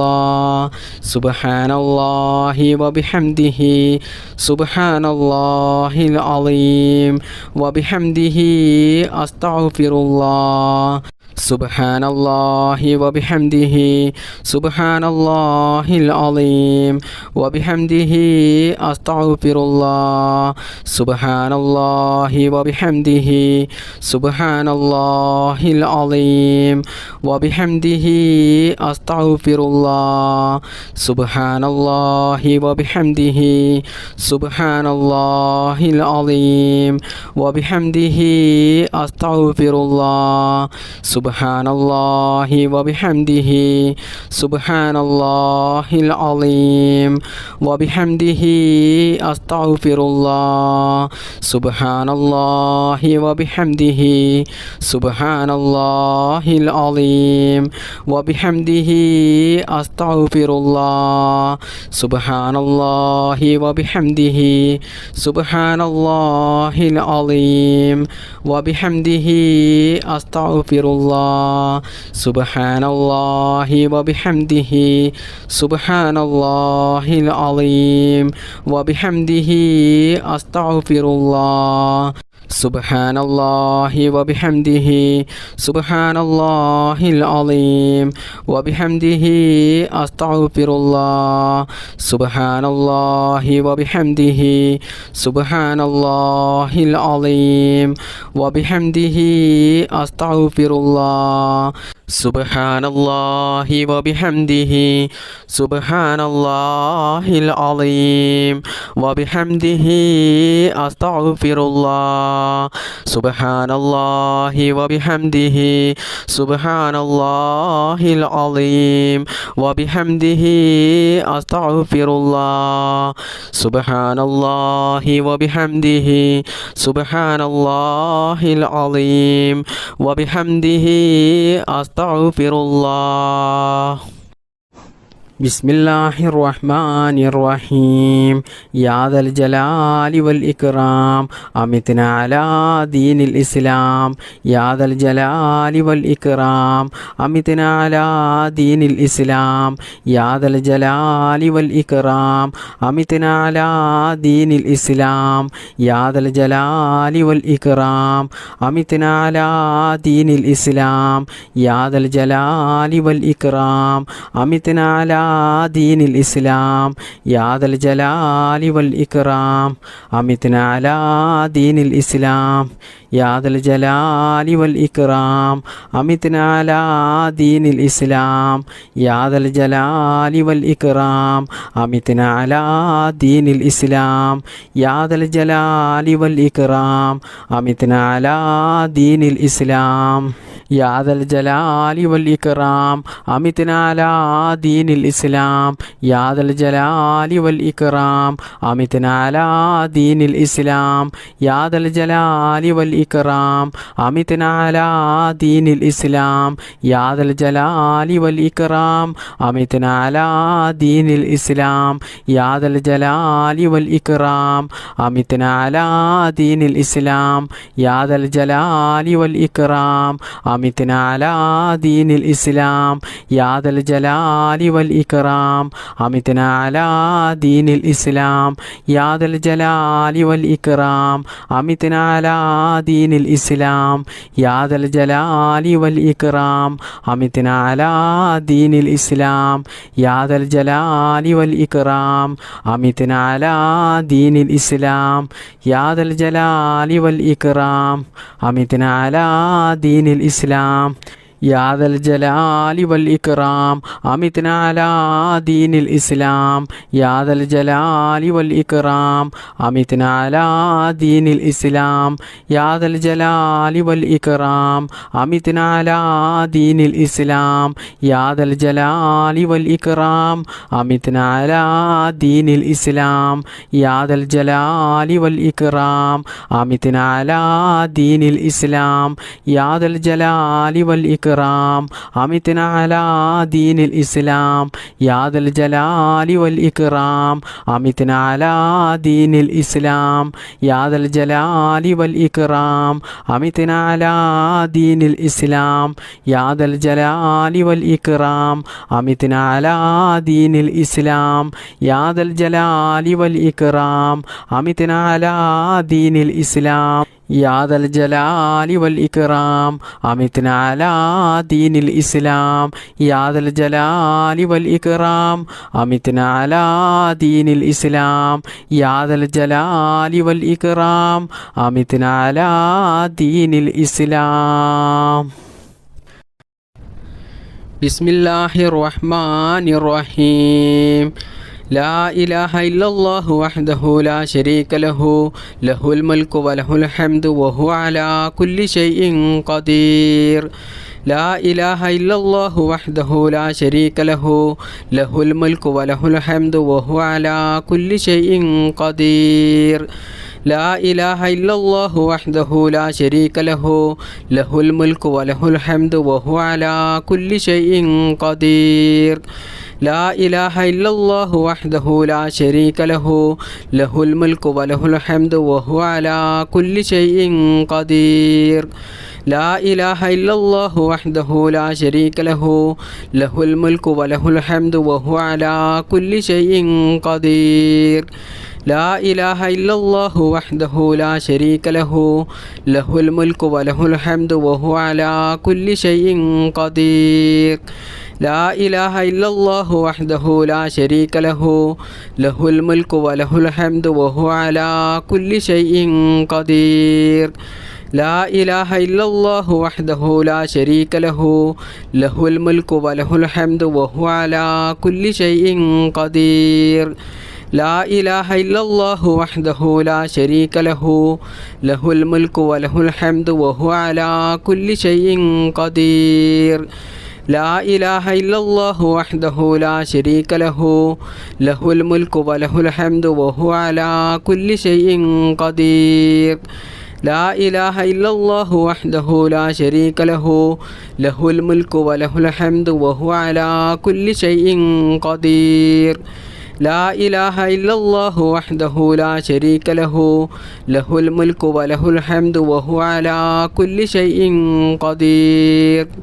الله سبحان الله وبحمده سبحان الله العظيم وبحمده أستغفر الله سبحان الله وبحمده سبحان الله العظيم وبحمده أستغفر الله سبحان الله وبحمده سبحان الله العظيم وبحمده أستغفر الله سبحان الله وبحمده سبحان الله العظيم وبحمده أستغفر الله سبحان الله وبحمده سبحان الله العظيم وبحمده أستغفر الله سبحان الله وبحمده سبحان الله العظيم وبحمده أستغفر الله سبحان الله وبحمده سبحان الله العظيم وبحمده أستغفر الله سبحان الله وبحمده سبحان الله العظيم وبحمده أستغفر الله سبحان الله وبحمده سبحان الله العظيم وبحمده أستغفر الله سبحان الله وبحمده سبحان الله العظيم وبحمده أستغفر الله سبحان الله وبحمده سبحان الله العظيم وبحمده أستغفر الله سبحان الله وبحمده سبحان الله العظيم وبحمده أستغفر الله سبحان الله وبحمده سبحان الله العظيم وبحمده أستغفر الله بسم الله الرحمن الرحيم يا ذا الجلال والإكرام أمتنا على دين الإسلام يا ذا الجلال والإكرام أمتنا على دين الإسلام يا ذا الجلال والإكرام أمتنا على دين الإسلام يا ذا الجلال والإكرام أمتنا على دين الإسلام يا ذا الجلال والإكرام أمتنا على دين الإسلام يا ذا الجلال والإكرام أمتنا على دين الإسلام يا ذا الجلال والإكرام أمتنا على دين الإسلام يا ذا الجلال والإكرام أمتنا على دين الإسلام يا ذا الجلال والإكرام أمتنا على دين الإسلام يا ذا الجلال والإكرام أمتنا على دين الإسلام يا ذا الجلال والإكرام أمتنا على دين الإسلام يا ذا الجلال والإكرام أمتنا على دين الإسلام يا ذا الجلال والإكرام أمتنا على دين الإسلام يا ذا الجلال والإكرام أمتنا على دين الإسلام يا ذا الجلال والإكرام أمتنا على دين الإسلام يا ذا الجلال والإكرام أمتنا على دين الإسلام يا ذا الجلال والإكرام أمتنا على دين الإسلام يا ذا الجلال والإكرام أمتنا على دين الإسلام يا ذا الجلال والإكرام أمتنا على دين الإسلام يا ذا الجلال والإكرام أمتنا على دين الإسلام يا ذا الجلال والإكرام أمتنا على دين الإسلام يا ذا الجلال والإكرام أمتنا على دين الإسلام يا ذا الجلال والإكرام أمتنا على دين الإسلام يا ذا الجلال والإكرام أمتنا على دين الإسلام يا ذا الجلال والإكرام أمتنا على دين الإسلام يا ذا الجلال والإكرام والإكرام أمتنا على دين الإسلام يا ذا الجلال والإكرام أمتنا على دين الإسلام يا ذا الجلال والإكرام أمتنا على دين الإسلام يا ذا الجلال والإكرام أمتنا على دين الإسلام يا ذا الجلال والإكرام أمتنا على دين الإسلام يا ذا الجلال والإكرام أمتنا على دين الإسلام يا ذا الجلال والإكرام أمتنا على دين الإسلام يا ذا الجلال والإكرام أمتنا على دين الإسلام بسم الله الرحمن الرحيم لا إله إلا الله وحده لا شريك له له الملك وله الحمد وهو على كل شيء قدير لا إله إلا الله وحده لا شريك له له الملك وله الحمد وهو على كل شيء قدير لا إله إلا الله وحده لا شريك له له الملك وله الحمد وهو على كل شيء قدير لا إله إلا الله وحده لا شريك له له الملك وله الحمد وهو على كل شيء قدير لا إله إلا الله وحده لا شريك له له الملك وله الحمد وهو على كل شيء قدير لا إله إلا الله وحده لا شريك له له الملك وله الحمد وهو على كل شيء قدير لا إله إلا الله وحده لا شريك له له الملك وله الحمد وهو على كل شيء قدير لا إله إلا الله وحده لا شريك له له الملك وله الحمد وهو على كل شيء قدير لا إله إلا الله وحده لا شريك له له الملك وله الحمد وهو على كل شيء قدير لا إله إلا الله وحده لا شريك له له الملك وله الحمد وهو على كل شيء قدير لا إله إلا الله وحده لا شريك له له الملك وله الحمد وهو على كل شيء قدير لا إله إلا الله وحده لا شريك له له الملك وله الحمد وهو على كل شيء قدير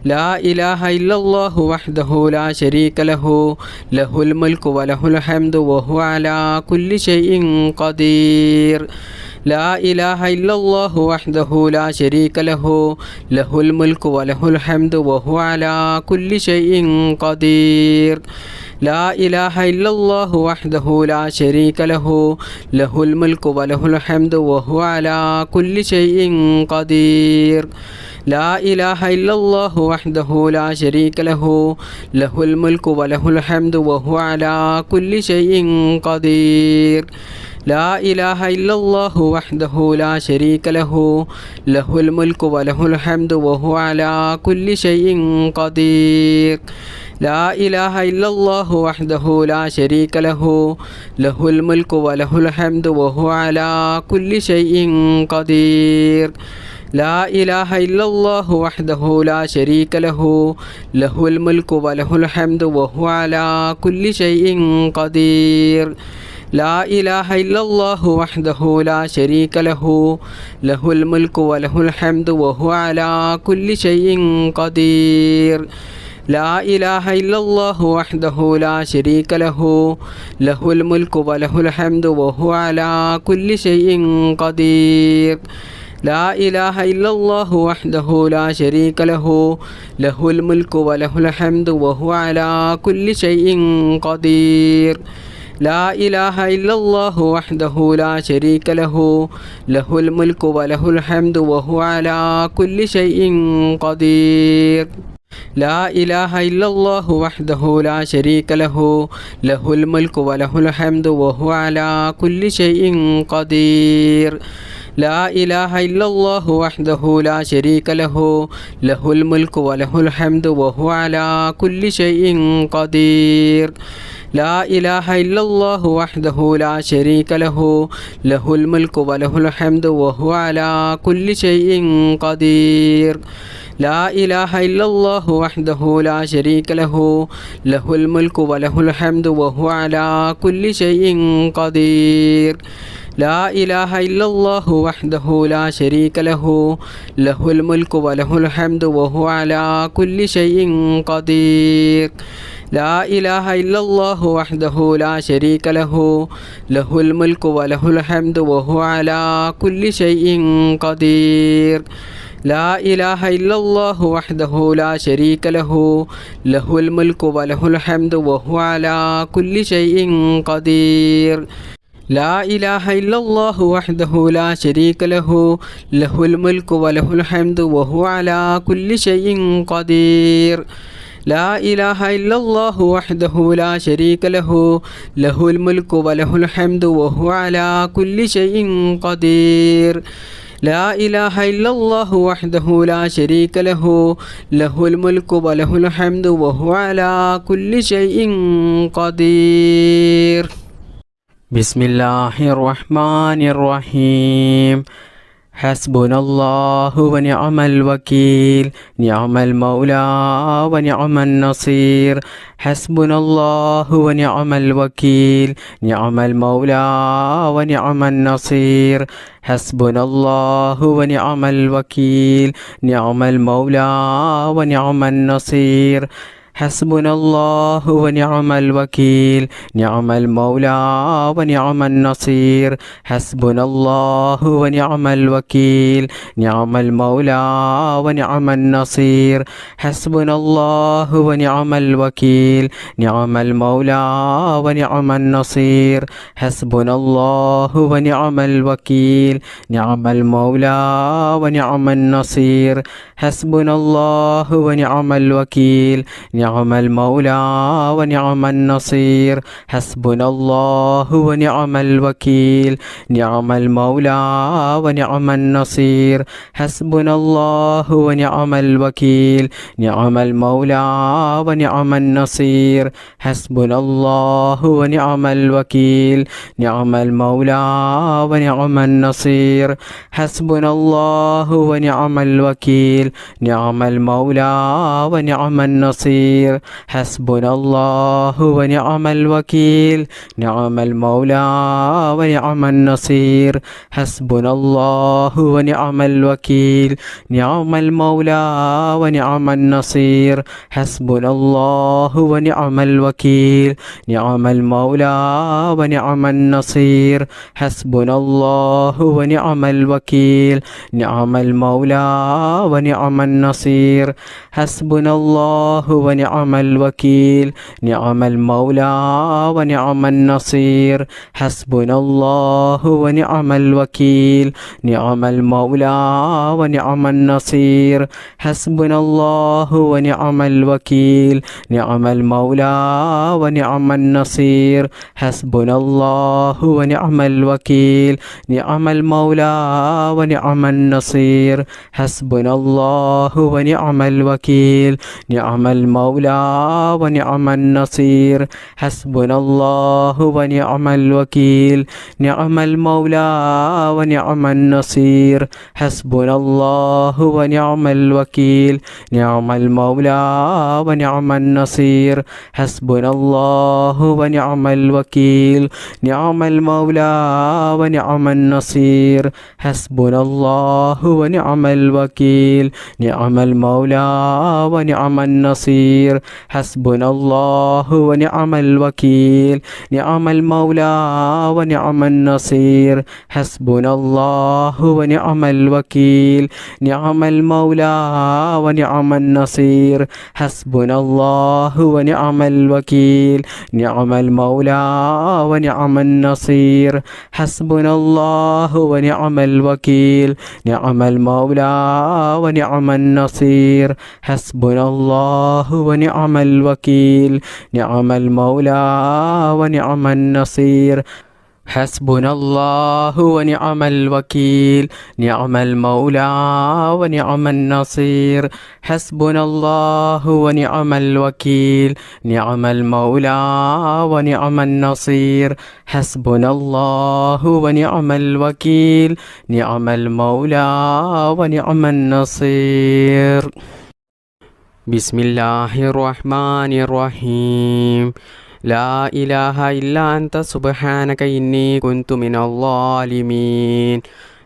لا إله إلا الله وحده لا شريك له له الملك وله الحمد وهو على كل شيء قدير لا إله إلا الله وحده لا شريك له له الملك وله الحمد وهو على كل شيء قدير لا إله إلا الله وحده لا شريك له له الملك وله الحمد وهو على كل شيء قدير لا إله إلا الله وحده لا شريك له له الملك وله الحمد وهو على كل شيء قدير لا إله إلا الله وحده لا شريك له له الملك وله الحمد وهو على كل شيء قدير لا إله إلا الله وحده لا شريك له له الملك وله الحمد وهو على كل شيء قدير لا إله إلا الله وحده لا شريك له له الملك وله الحمد وهو على كل شيء قدير لا إله إلا الله وحده لا شريك له له الملك وله الحمد وهو على كل شيء قدير لا إله إلا الله وحده لا شريك له له الملك وله الحمد وهو على كل شيء قدير لا إله إلا الله وحده لا شريك له له الملك وله الحمد وهو على كل شيء قدير لا إله إلا الله وحده لا شريك له له الملك وله الحمد وهو على كل شيء قدير لا إله إلا الله وحده لا شريك له له الملك وله الحمد وهو على كل شيء قدير لا إله إلا الله وحده لا شريك له له الملك وله الحمد وهو على كل شيء قدير لا إله إلا الله وحده لا شريك له له الملك وله الحمد وهو على كل شيء قدير لا إله إلا الله وحده لا شريك له له الملك وله الحمد وهو على كل شيء قدير لا إله إلا الله وحده لا شريك له له الملك وله الحمد وهو على كل شيء قدير لا إله إلا الله وحده لا شريك له له الملك وله الحمد وهو على كل شيء قدير لا إله إلا الله وحده لا شريك له له الملك وله الحمد وهو على كل شيء قدير لا إله إلا الله وحده لا شريك له له الملك وله الحمد وهو على كل شيء قدير لا إله إلا الله وحده لا شريك له له الملك وله الحمد وهو على كل شيء قدير لا إله إلا الله وحده لا شريك له له الملك وله الحمد وهو على كل شيء قدير بسم الله الرحمن الرحيم حسبنا الله ونعم الوكيل نعم المولى ونعم النصير حسبنا الله ونعم الوكيل نعم المولى ونعم النصير حسبنا الله ونعم الوكيل نعم المولى ونعم النصير حسبنا الله ونعم الوكيل نعم المولى ونعم النصير حسبنا الله ونعم الوكيل نعم المولى ونعم النصير حسبنا الله ونعم الوكيل نعم المولى ونعم النصير حسبنا الله ونعم الوكيل نعم المولى ونعم النصير حسبنا الله ونعم الوكيل نعم المولى ونعم النصير حسبنا الله ونعم الوكيل نعم المولى ونعم النصير حسبنا الله ونعم الوكيل نعم المولى ونعم النصير حسبنا الله ونعم الوكيل نعم المولى ونعم النصير حسبنا الله ونعم الوكيل نعم المولى ونعم النصير حسبنا الله ونعم الوكيل نعم المولى ونعم النصير حسبنا الله ونعم الوكيل نعم المولى ونعم النصير حسبنا الله ونعم الوكيل نعم المولى ونعم النصير حسبنا الله ونعم الوكيل نعم المولى ونعم النصير حسبنا الله ونعم الوكيل نعم المولى ونعم النصير حسبنا الله ونعم الوكيل نعم المولى ونعم النصير حسبنا الله ونعم الوكيل نعم المولى ونعم النصير حسبنا الله ونعم الوكيل نعم المولى ونعم النصير حسبنا الله ونعم الوكيل نعم المولى ونعم النصير حسبنا الله ونعم الوكيل نعم المولى ونعم النصير حسبنا الله ونعم الوكيل نعم المولى ونعم النصير حسبنا الله ونعم الوكيل نعم المولى ونعم النصير حسبنا الله ونعم الوكيل نعم المولى ونعم النصير حسبنا الله ونعم الوكيل نعم المولى ونعم النصير حسبنا الله ونعم الوكيل نعم المولى ونعم النصير حسبنا الله ونعم الوكيل نعم المولى ونعم النصير حسبنا الله ونعم الوكيل نعم المولى ونعم النصير حسبنا الله ونعم الوكيل نعم المولى ونعم النصير حسبنا الله ونعم الوكيل نعم المولى ونعم النصير حسبنا الله ونعم الوكيل نعم المولى ونعم النصير حسبنا الله ونعم الوكيل نعم المولى ونعم النصير بسم الله الرحمن الرحيم لا إله إلا أنت سبحانك إني كنت من الظالمين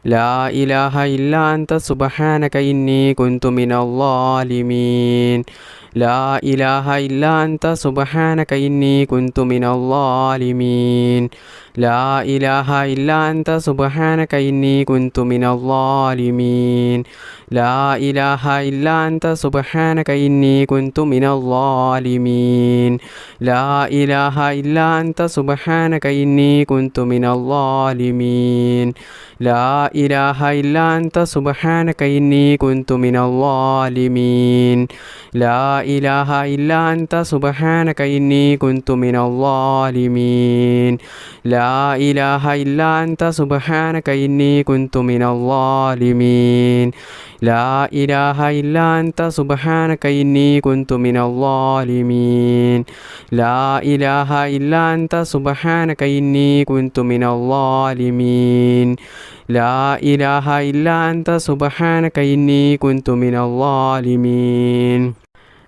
لا إله إلا أنت سبحانك إني كنت من الظالمين لا إله إلا أنت سبحانك إني كنت من الظالمين لا إله إلا أنت سبحانك إني كنت من الظالمين لا إله إلا أنت سبحانك إني كنت من الظالمين لا إله إلا أنت سبحانك إني كنت من الظالمين لا إله إلا أنت سبحانك إني كنت من الظالمين لا إله إلا أنت سبحانك إني كنت من الظالمين لا إله إلا أنت سبحانك إني كنت من الظالمين لا إله إلا أنت سبحانك إني كنت من الظالمين لا إله إلا أنت سبحانك إني كنت من الظالمين لا إله إلا أنت سبحانك إني كنت من الظالمين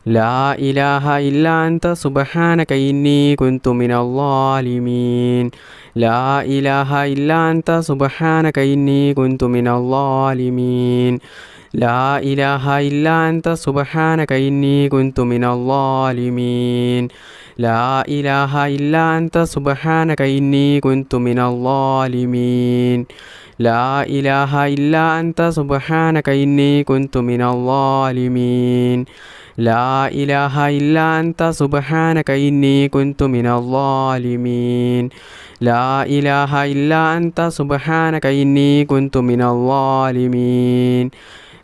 لا إله إلا أنت سبحانك إني كنت من الظالمين لا إله إلا أنت سبحانك إني كنت من الظالمين لا إله إلا أنت سبحانك إني كنت من الظالمين لا إله إلا أنت سبحانك إني كنت من الظالمين لا إله إلا أنت سبحانك إني كنت من الظالمين لا إله إلا أنت سبحانك إني كنت من الظالمين لا إله إلا أنت سبحانك إني كنت من الظالمين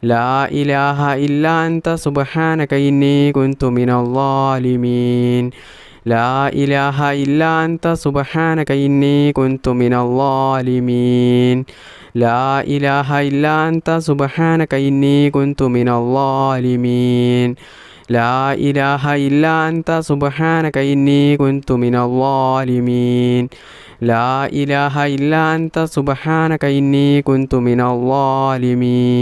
لا إله إلا أنت سبحانك إني كنت من الظالمين لا إله إلا أنت سبحانك إني كنت من الظالمين لا إله إلا أنت سبحانك إني كنت من الظالمين لا إله إلا أنت سبحانك إني كنت من الظالمين لا إله إلا أنت سبحانك إني كنت من الظالمين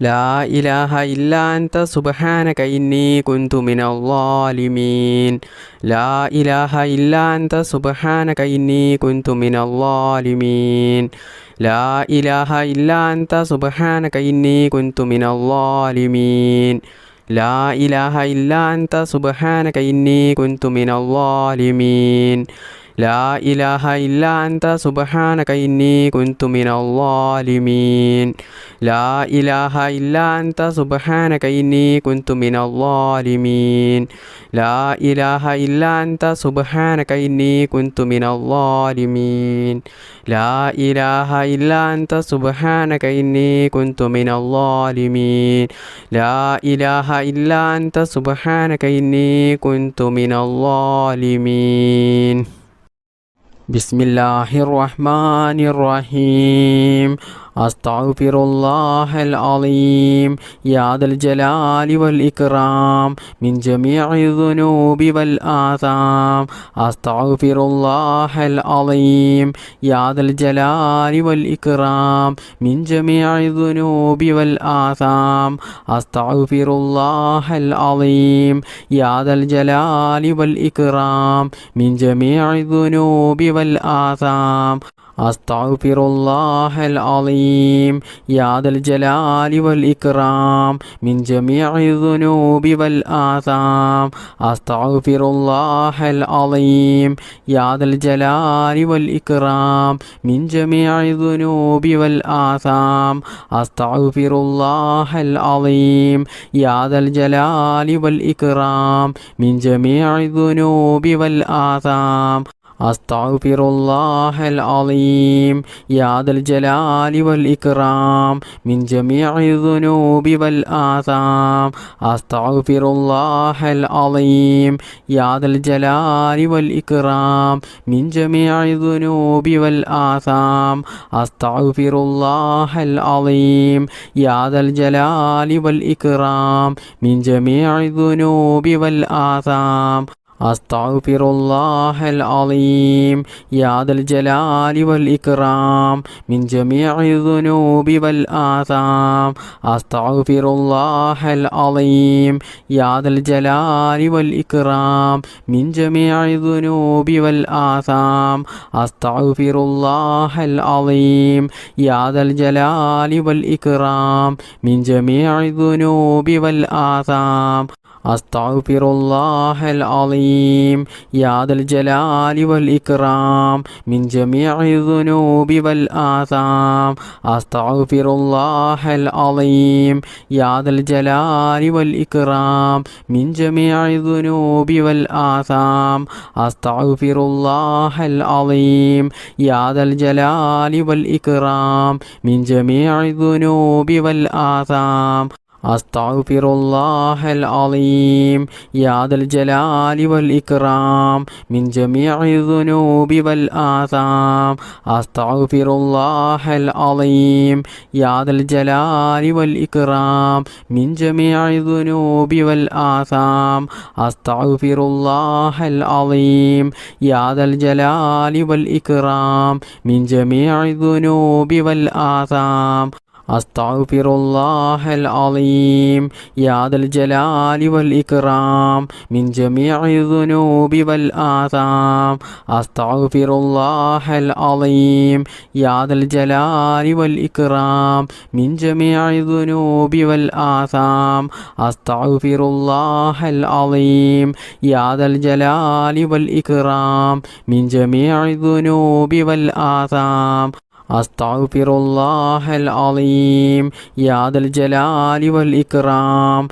لا إله إلا أنت سبحانك إني كنت من الظالمين لا إله إلا أنت سبحانك إني كنت من الظالمين لا إله إلا أنت سبحانك إني كنت من الظالمين لا إله إلا أنت سبحانك إني كنت من الظالمين لا إله إلا أنت سبحانك إني كنت من الظالمين لا إله إلا أنت سبحانك إني كنت من الظالمين لا إله إلا أنت سبحانك إني كنت من الظالمين لا إله إلا أنت سبحانك إني كنت من الظالمين لا إله إلا أنت سبحانك إني كنت من الظالمين بسم الله الرحمن الرحيم أستغفر الله العظيم يا ذا الجلال والإكرام من جميع الذنوب والآثام أستغفر الله العظيم يا ذا الجلال والإكرام من جميع الذنوب والآثام أستغفر الله العظيم يا ذا الجلال والإكرام من جميع الذنوب والآثام أستغفر الله العظيم يا ذا الجلال والإكرام من جميع الذنوب والآثام أستغفر الله العظيم يا ذا الجلال والإكرام من جميع الذنوب والآثام أستغفر الله العظيم يا ذا الجلال والإكرام من جميع الذنوب والآثام അസ്തഗ്ഫിറുല്ലാഹൽ അലീം യാ ദൽ ജലാലി വൽ ഇക്റാം മിൻ ജമീഇ ദുനൂബി വൽ ആസാം അസ്തഗ്ഫിറുല്ലാഹൽ അലീം യാ ദൽ ജലാലി വൽ ഇക്റാം മിൻ ജമീഇ ദുനൂബി വൽ ആസാം അസ്തഗ്ഫിറുല്ലാഹൽ അലീം യാ ദൽ ജലാലി വൽ ഇക്റാം മിൻ ജമീഇ ദുനൂബി വൽ ആസാം അസ്തഗ്ഫിറുല്ലാഹൽ അലീം യാ ദൽ ജലാലി വൽ ഇക്റാം മിൻ ജമീഇ ദുനൂബി വൽ ആസാം അസ്തഗ്ഫിറുല്ലാഹൽ അലീം യാ ദൽ ജലാലി വൽ ഇക്റാം മിൻ ജമീഇ ദുനൂബി വൽ ആസാം അസ്തഗ്ഫിറുല്ലാഹൽ അലീം യാ ദൽ ജലാലി വൽ ഇക്റാം മിൻ ജമീഇ ദുനൂബി വൽ ആസാം അസ്തഗ്ഫിറുല്ലാഹൽ അലീം യാ ദൽ ജലാലി വൽ ഇക്റാം മിൻ ജമീഇ ദുനൂബി വൽ ആസാം അസ്തഗ്ഫിറുല്ലാഹൽ അലീം യാ ദൽ ജലാലി വൽ ഇക്റാം മിൻ ജമീഇ ദുനൂബി വൽ ആസാം അസ്തഗ്ഫിറുല്ലാഹൽ അലീം യാ ദൽ ജലാലി വൽ ഇക്റാം മിൻ ജമീഇ ദുനൂബി വൽ ആസാം അസ്തഗ്ഫിറുല്ലാഹൽ അലീം യാ ദൽ ജലാലി വൽ ഇക്റാം മിൻ ജമീഇ ദുനൂബി വൽ ആസാം അസ്തഗ്ഫിറുല്ലാഹൽ അലീം യാ ദൽ ജലാലി വൽ ഇക്റാം മിൻ ജമീഇ ദുനൂബി വൽ ആസാം അസ്തഗ്ഫിറുല്ലാഹൽ അലീം യാ ദൽ ജലാലി വൽ ഇക്റാം മിൻ ജമീഇ ദുനൂബി വൽ ആസാം അസ്തഗ്ഫിറുല്ലാഹൽ അലീം യാ ദൽ ജലാലി വൽ ഇക്റാം മിൻ ജമീഇ ദുനൂബി വൽ ആസാം അസ്തഗ്ഫിറുല്ലാഹൽ അലീം യാ ദൽ ജലാലി വൽ ഇക്റാം മിൻ ജമീഇ ദുനൂബി വൽ ആസാം അസ്തഗ്ഫിറുല്ലാഹൽ അലീം യാ ദൽ ജലാലി വൽ ഇക്റാം മിൻ ജമീഇ ദുനൂബി വൽ ആസാം അസ്തഗ്ഫിറുല്ലാഹൽ അലീം യാ ദൽ ജലാലി വൽ ഇക്റാം മിൻ ജമീഇ ദുനൂബി വൽ ആസാം അസ്തഗ്ഫിറുല്ലാഹൽ അലീം യാ ദൽ ജലാലി വൽ ഇക്റാം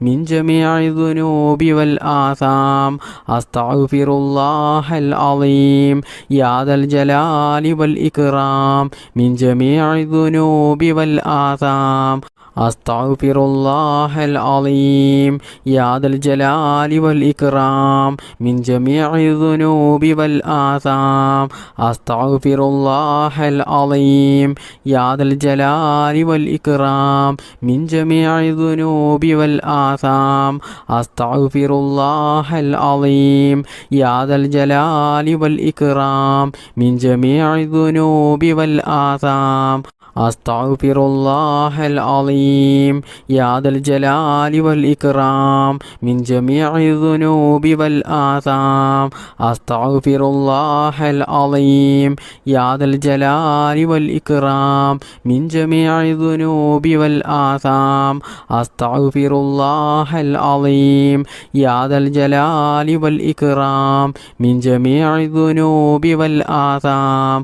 മിൻ ജമീഇ ദുനൂബി വൽ ആസാം അസ്തഗ്ഫിറുല്ലാഹൽ അലീം യാ ദൽ ജലാലി വൽ ഇക്റാം മിൻ ജമീഇ ദുനൂബി വൽ ആസാം അസ്തഗ്ഫിറുല്ലാഹൽ അലീം യാ ദൽ ജലാലി വൽ ഇക്റാം മിൻ ജമീഇ ദുനൂബി വൽ ആസാം അസ്തഗ്ഫിറുല്ലാഹൽ അലീം യാ ദൽ ജലാലി വൽ ഇക്റാം മിൻ ജമീഇ ദുനൂബി വൽ ആസാം അസ്തഗ്ഫിറുല്ലാഹൽ അലീം യാ ദൽ ജലാലി വൽ ഇക്റാം മിൻ ജമീഇ ദുനൂബി വൽ ആസാം അസ്തഗ്ഫിറുല്ലാഹൽ അലീം യാ ദൽ ജലാലി വൽ ഇക്റാം മിൻ ജമീഇ ദുനൂബി വൽ ആസാം അസ്തഗ്ഫിറുല്ലാഹൽ അലീം യാ ദൽ ജലാലി വൽ ഇക്റാം മിൻ ജമീഇ ദുനൂബി വൽ ആസാം അസ്തഗ്ഫിറുല്ലാഹൽ അലീം യാ ദൽ ജലാലി വൽ ഇക്റാം മിൻ ജമീഇ ദുനൂബി വൽ ആസാം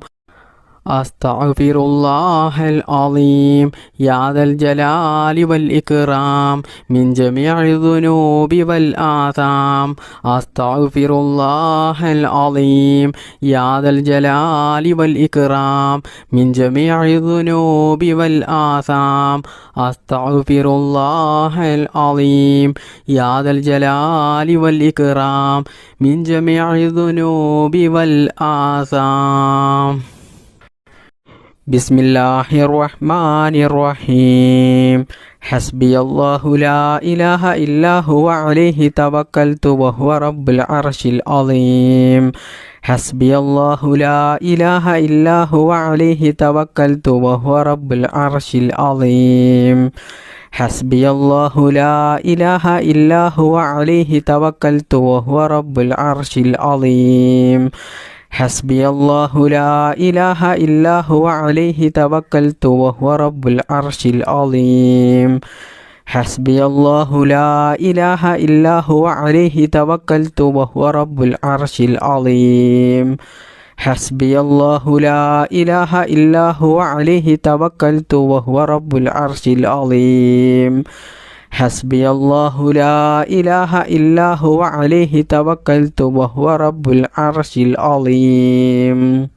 അസ്തഗ്ഫിറുല്ലാഹൽ അലീം യാ ദൽ ജലാലി വൽ ഇക്റാം മിൻ ജമീഇ ദുനൂബി വൽ ആസാം അസ്തഗ്ഫിറുല്ലാഹൽ അലീം യാ ദൽ ജലാലി വൽ ഇക്റാം മിൻ ജമീഇ ദുനൂബി വൽ ആസാം അസ്തഗ്ഫിറുല്ലാഹൽ അലീം യാ ദൽ ജലാലി വൽ ഇക്റാം മിൻ ജമീഇ ദുനൂബി വൽ ആസാം ബിസ്മില്ലാഹിർ റഹ്മാനിർ റഹീം ഹസ്ബിയല്ലാഹു ലാ ഇലാഹ ഇല്ലാ ഹുവ അലൈഹി തവക്കൽതു വഹുവ റബ്ബുൽ അർശിൽ അളീം ഹസ്ബിയല്ലാഹു ലാ ഇലാഹ ഇല്ലാ ഹുവ അലൈഹി തവക്കൽതു വഹുവ റബ്ബുൽ അർശിൽ അളീം ഹസ്ബിയല്ലാഹു ലാ ഇലാഹ ഇല്ലാ ഹുവ അലൈഹി തവക്കൽതു വഹുവ റബ്ബുൽ അർശിൽ അളീം ഹസ്ബിയല്ലാഹു ലാ ഇലാഹ ഇല്ലാ ഹുവ അലൈഹി തവക്കൽതു വഹുവ റബ്ബുൽ അർശിൽ അളീം ഹസ്ബിയല്ലാഹു ലാ ഇലാഹ ഇല്ലാ ഹുവ അലൈഹി തവക്കൽതു വഹുവ റബ്ബുൽ അർശിൽ അളീം حسبي الله لا إله إلا هو عليه توكلت وهو رب العرش العظيم حسبي الله لا إله إلا هو عليه توكلت وهو رب العرش العظيم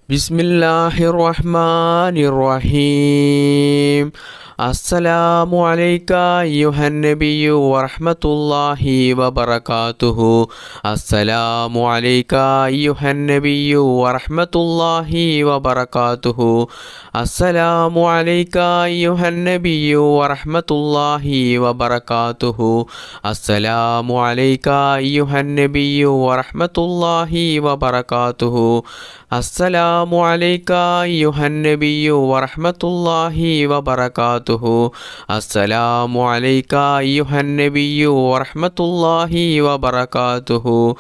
بسم الله الرحمن الرحيم السلام عليك أيها النبي ورحمة الله وبركاته السلام عليك أيها النبي ورحمة الله وبركاته السلام عليك أيها النبي ورحمة الله وبركاته السلام عليك أيها النبي ورحمة الله وبركاته السلام عليك أيها النبي ورحمة الله وبركاته السلام عليك أيها النبي ورحمة الله وبركاته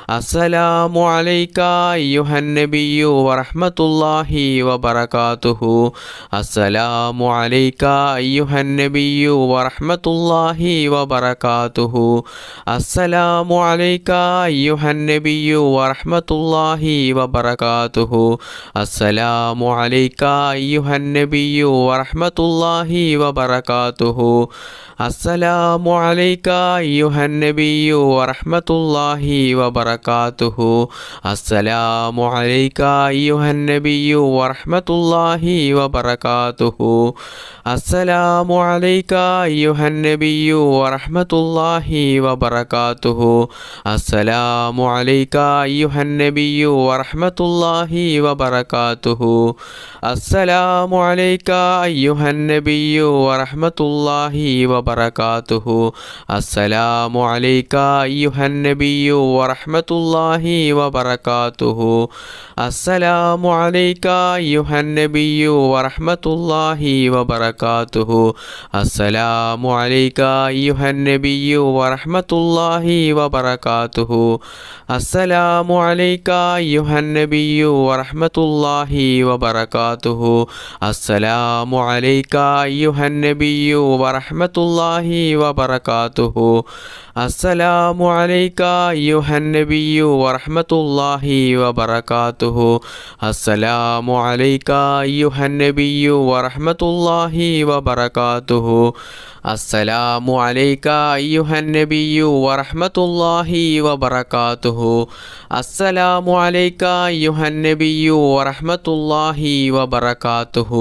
السلام عليك أيها النبي ورحمة الله وبركاته السلام عليك أيها النبي ورحمة الله وبركاته السلام عليك أيها النبي ورحمة الله وبركاته السلام عليك أيها النبي ورحمة الله وبركاته السلام عليك أيها النبي ورحمة الله وبركاته السلام عليك أيها النبي ورحمة الله وبركاته السلام عليك أيها النبي ورحمة الله وبركاته السلام عليك أيها النبي ورحمة الله وبركاته السلام عليك أيها النبي ورحمة الله وبركاته السلام عليك أيها النبي ورحمة الله وبركاته السلام عليك أيها النبي ورحمة الله وبركاته السلام عليك أيها النبي ورحمة الله وبركاته السلام عليك أيها النبي ورحمة الله وبركاته السلام عليك أيها النبي ورحمة الله وبركاته السلام عليك أيها النبي ورحمة الله وبركاته السلام عليك أيها النبي ورحمة الله وبركاته السلام عليك أيها النبي ورحمة الله وبركاته السلام عليك أيها النبي ورحمة الله وبركاته السلام عليك أيها النبي ورحمة الله وبركاته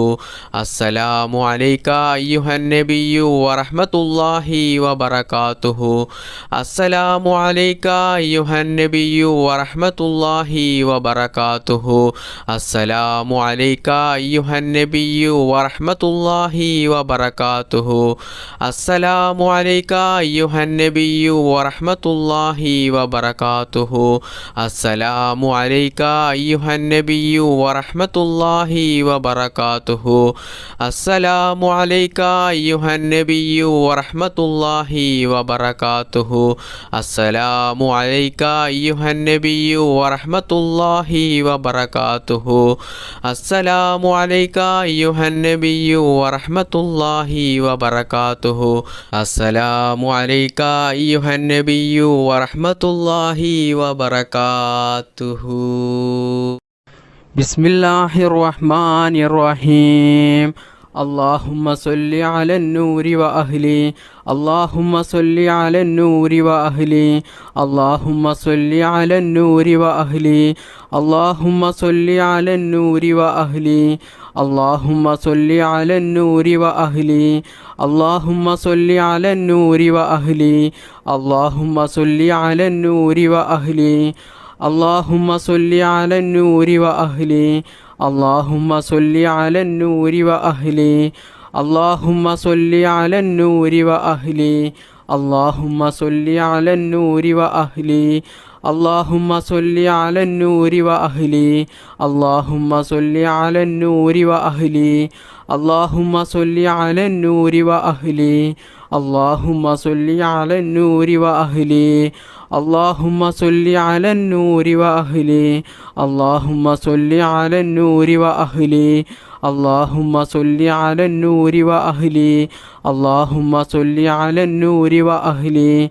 السلام عليك أيها النبي ورحمة الله وبركاته السلام عليك أيها النبي ورحمة الله وبركاته السلام عليك أيها النبي ورحمة الله وبركاته السلام عليك أيها النبي ورحمة الله وبركاته السلام عليك أيها النبي ورحمة الله وبركاته السلام عليك أيها النبي ورحمة الله وبركاته السلام عليك أيها النبي ورحمة الله وبركاته السلام عليك أيها النبي ورحمة الله وبركاته بسم الله الرحمن الرحيم اللهم صل على النور وأهلي اللهم صل على النور وأهلي اللهم صل على النور وأهلي اللهم صل على النور وأهلي اللهم صل على النور وأهلي اللهم صل على النور وأهلي اللهم صل على النور وأهلي اللهم صل على النور وأهلي اللهم صل على النور وأهلي اللهم صل على النور وأهلي اللهم صل على النور وأهلي اللهم صل على النور وأهلي اللهم صل على النور وأهلي اللهم صل على النور وأهلي اللهم صل على النور وأهلي اللهم صل على النور وأهلي اللهم صل على النور وأهلي اللهم صل على النور وأهلي اللهم صل على النور وأهلي